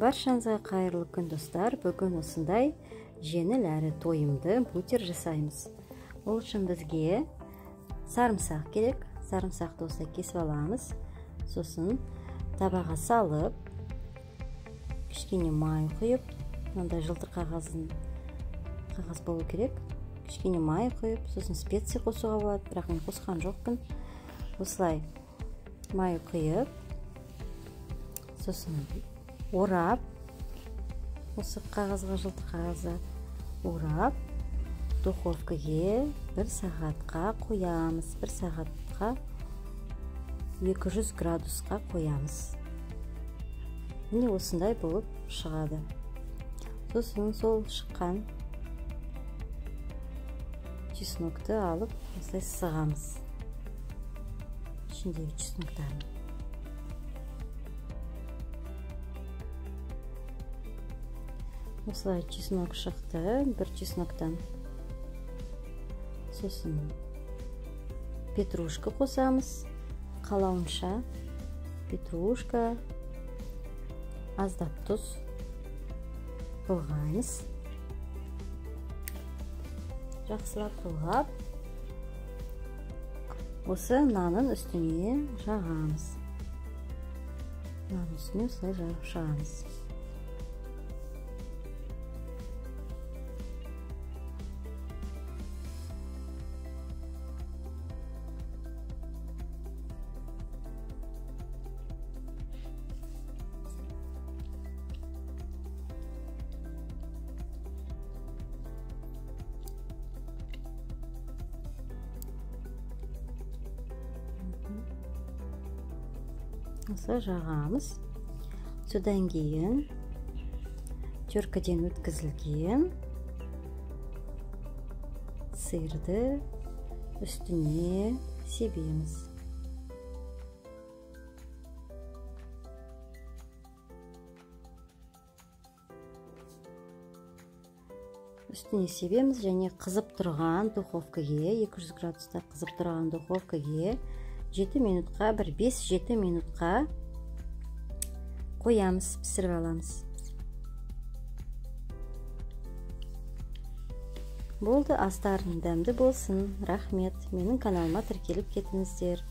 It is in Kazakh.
Баршаңызға қайырлы күн достар. Бүгін осындай жеңіл әрі тойымды бутер жасаймыз. Ол үшін бізге сарымсақ керек. Сарымсақты осылай кесіп аламыз. Сосын табаға салып, кішкене май құйып, мынандай жылтыр қағаз болу керек. Кішкене май құйып, сосын специя қосуға болады, бірақ мен қосқан жоқпын. Осылай май құйып, сосын орап, осы қағазға, жылтыр қағазға орап, духовкаге 1 сағатқа қоямыз. 1 сағатқа 200 градусқа қоямыз. Міне осындай болып шығады. Сосын сол шыққан чеснокты алып, осылай сығамыз. Ішіндегі чесноктарын. Осылай чеснок шықты, бір чесноктан. Сосын петрушка қосамыз. Қалауынша петрушка, аздап тұз былғаймыз. Жақсылап былғап, осы нанның үстіне жағамыз. Нанның үстіне осылай жағып шығамыз. Осы жағамыз. Содан кейін теркіден өткізілген сырды үстіне себеміз. Үстіне себеміз және қызып тұрған духовкаге, 200 градуста қызып тұрған духовкаге 7 минутқа, 5-7 минутқа қоямыз, пісіріп аламыз. Болды, астарың дәмді болсын. Рахмет. Менің каналыма тіркеліп кетіңіздер.